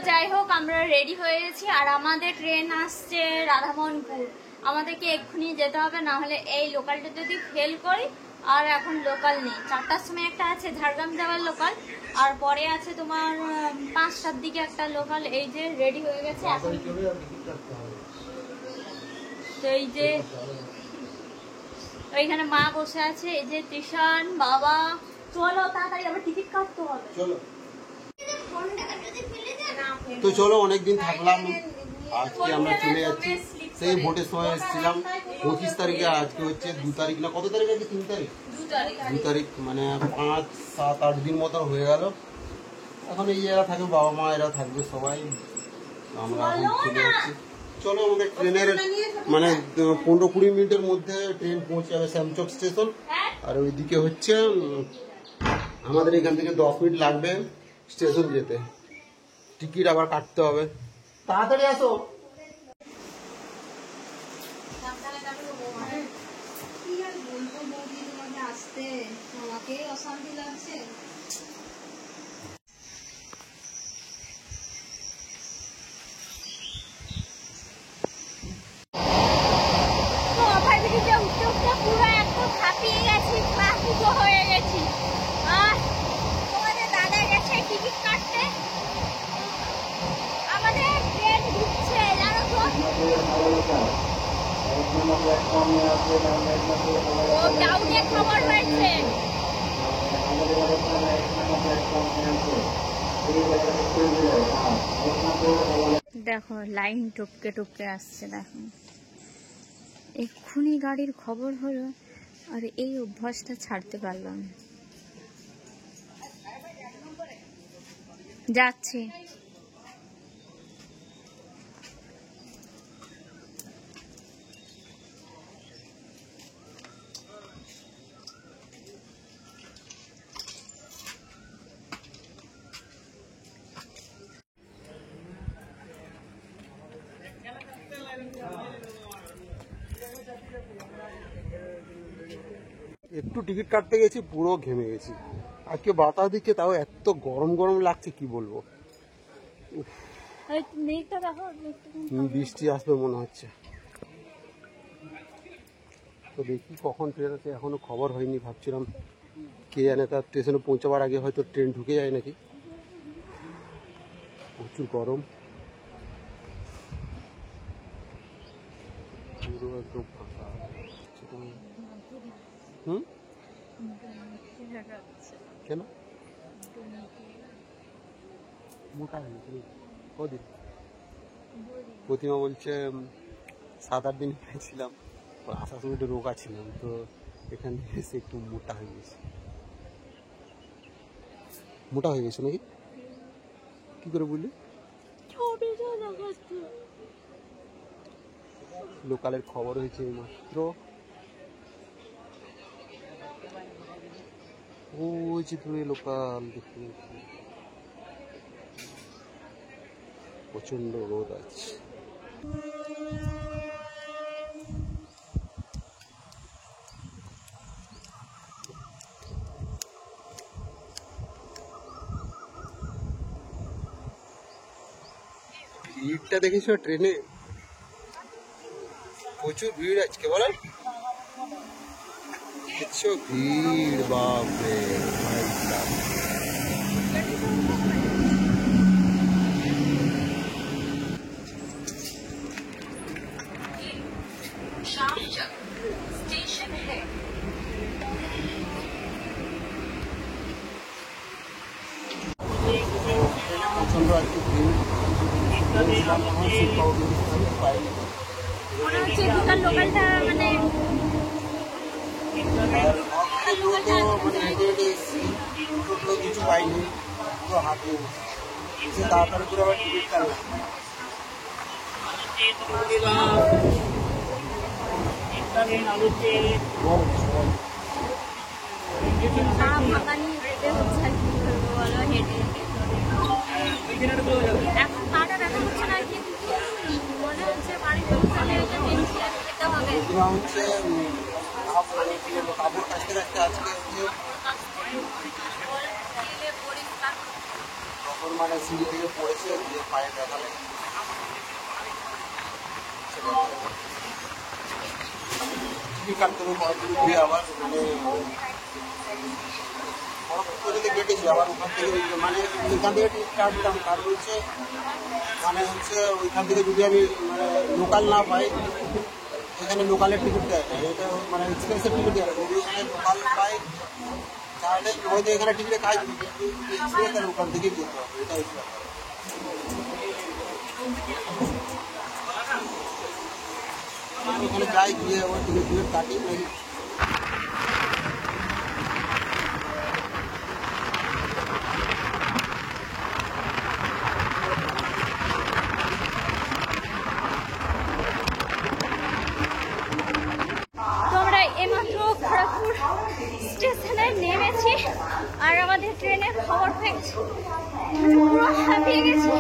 যাই হোক আমরা রেডি হয়ে গেছি আর আমাদের ট্রেন আসছে রাধামোহনপুর। আমাদেরকে এক্ষুনি যেতে হবে, না হলে এই লোকালটা যদি ফেল করি। আর এখন লোকাল নেই, 4টার সময় একটা আছে ঝাড়গ্রাম যাওয়ার লোকাল, আর পরে আছে তোমার 5টার দিকে একটা লোকাল। এই যে রেডি হয়ে গেছে এখন। তো এই যে ওইখানে মা বসে আছে, এই যে তৃষান বাবা। চলো তাড়াতাড়ি, আবার টিকিট কাটতে হবে। চলো তো চলো, অনেকদিন থাকলাম, আজকে আমরা চলে যাচ্ছি। সেই ভোটের সময় এসেছিলাম 25 তারিখে, আজকে হচ্ছে 2 তারিখ না কত তারিখ আছে? 3 তারিখ, 2 তারিখ, মানে 5, 7, 8 দিন মতো হয়ে গেল। এখন এই এরা থাকবে, বাবা মা এরা থাকবে সবাই, আমরা এখন চলে যাচ্ছি। চলো, আমাদের ট্রেনের মানে 15-20 মিনিটের মধ্যে ট্রেন পৌঁছে যাবে শ্যামচক স্টেশন। আর ওইদিকে হচ্ছে আমাদের এখান থেকে 10 মিনিট লাগবে স্টেশন যেতে, টিকিট আবার কাটতে হবে। তাড়াতাড়ি আসো। অশান্তি লাগছে। পুরো একদম হাঁপিয়ে গেছি, ক্লান্ত হয়ে গেছি। আর তোমাদের দাদা গেছে টিকিট কাটতে, আমাদের ট্রেন ঢুকছে জানো তো। ও ডাউনে খবর হয়েছে। দেখো লাইন টপকে টপকে আসছে, দেখো এক্ষুনি গাড়ির খবর হলো, আর এই অভ্যাসটা ছাড়তে পারলাম। যাচ্ছি। একটু টিকিট কাটতে গেছি, পুরো ঘেমে গেছি। আজকে বাতাস দিচ্ছে, তাও এত গরম গরম লাগছে কি বলবো। বৃষ্টি আসবে মনে হচ্ছে। তো দেখি কখন ট্রেন আছে, এখনো খবর হয়নি। ভাবছিলাম কে জানে, তার স্টেশনে পৌঁছাবার আগে হয়তো ট্রেন ঢুকে যায় নাকি। প্রচুর গরম, পুরো একদম ফাঁকা। কেন মোটা হয়েছে কদিন? প্রতিমা বলছে 7-8 দিন হয়েছিলাম, আসার সময় একটু রোগা ছিলাম, তো এখানে এসে একটু মোটা হয়ে গেছে। মোটা হয়ে গেছে নাকি? কি করে বললি? লোকালের খবর হয়েছে মাত্র। ওই চিত্রে লোকাল দেখতে প্রচন্ড রোদ আছে। ভিড়টা দেখেছো ট্রেনে? প্রচুর ভিড় আজকে, বলেন দেখছো ভিড়, বাপরে ভাই। প্রচন্ড আর কি ভিড়। লোকালটা মানে কিছু পাইনি, পুরো হাতে তাড়াতাড়ি করে আবার টিকিট কাটলাম। এখন পাটা ব্যথা হচ্ছে না, কিন্তু মনে হচ্ছে বাড়িতে খেতে হবে। হচ্ছে কাপড় কাছতে কাছতে আজকে হচ্ছে ওর মানে সিঁড়ি থেকে পড়েছে, দিয়ে পায়ে ব্যথা লেগে কাটতে হবে, ঘুরে আবার মানে কেটেছি আবার ওখান থেকে, মানে ওইখান থেকে টিকিট কাটতাম। কারণ হচ্ছে মানে হচ্ছে ওইখান থেকে যদি আমি মানে লোকাল না পাই, এখানে লোকালের টিকিট দেয় না, এটা মানে এক্সপ্রেসের টিকিট দেয় না। যদি এখানে লোকাল পাই তাহলে হয়তো এখানে টিকিটে কাজ দিই, কিন্তু এক্সপ্রেস আর ওখান থেকেই যেতে হবে, এটা হচ্ছে ব্যাপার। ওখানে যাই, গিয়ে আবার টিকিট কাটি নাকি। স্টেশনে নেমেছি আর আমাদের ট্রেনের খবর পেয়েছি, পুরো হাঁপিয়ে গেছি,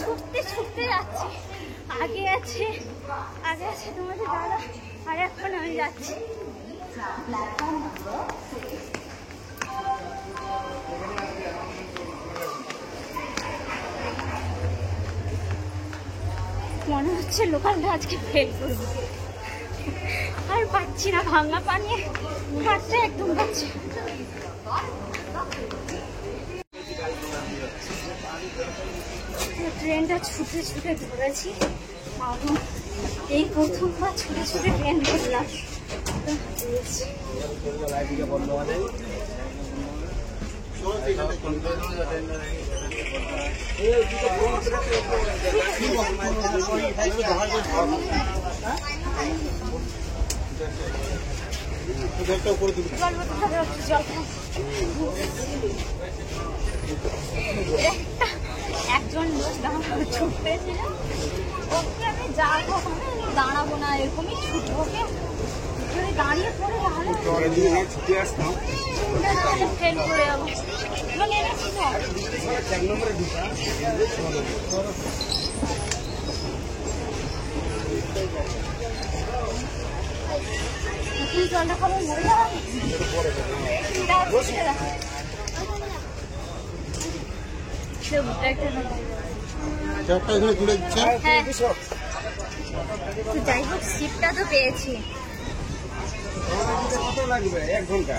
ছুটতে ছুটতে যাচ্ছি। আগে আছে তোমাদের দাদা, আর এখন আমি যাচ্ছি। মনে হচ্ছে লোকালটা আজকে ফেল করবো, আর পাচ্ছি না, ভাঙা পানি হাঁটতে একদম পাচ্ছি। ট্রেনটা ছুটে ছুটে ধরেছি, এই প্রথমবার ছুটে ছুটে ট্রেন ধরলাম। একজন লোক ছুটতেছিল, ওকে আমি যাবো দাঁড়াবো না, এরকমই ছুটবো, যদি দাঁড়িয়ে পড়ে তাহলে ছুটে আসতাম, ট্রেন করে যাবো। জলটা খাবো, মরে যাবো। যাই হোক, সিটটা তো পেয়েছি। কত লাগবে? 1 ঘন্টা।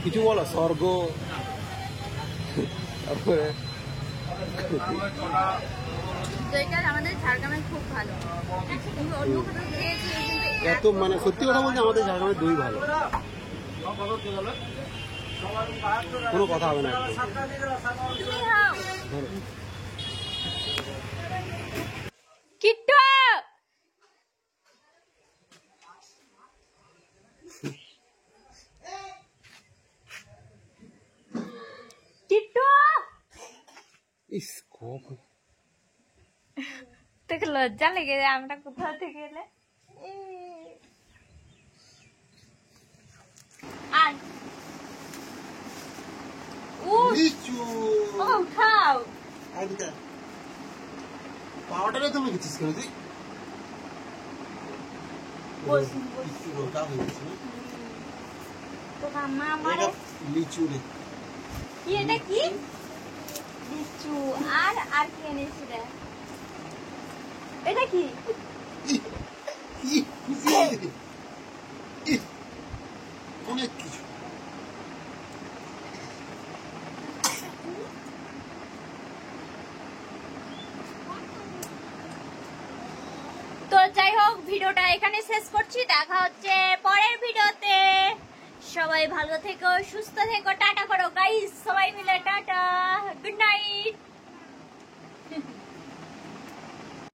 কিছু বলো, স্বর্গ তারপরে আমাদের ঝাড়গ্রামে খুব ভালো, এত মানে সত্যি কথা বলতে আমাদের ঝাড়গ্রামের দই ভালো, কোনো কথা হবে না। কিট্টু কিট্টু, তোকে লজ্জা লেগে যায় আমরা কোথাও থেকে এলে। উঠাও পাওয়াটারে তুমি গেছিস কেন? লিচু রে, এটা কি লিচু? আর আর কি এনেছি রে? এটা কি? অনেক কিছু। তো যাই হোক, ভিডিওটা এখানে শেষ করছি, দেখা হচ্ছে পরের ভিডিওতে। সবাই ভালো থেকো, সুস্থ থেকো, টাটা করো।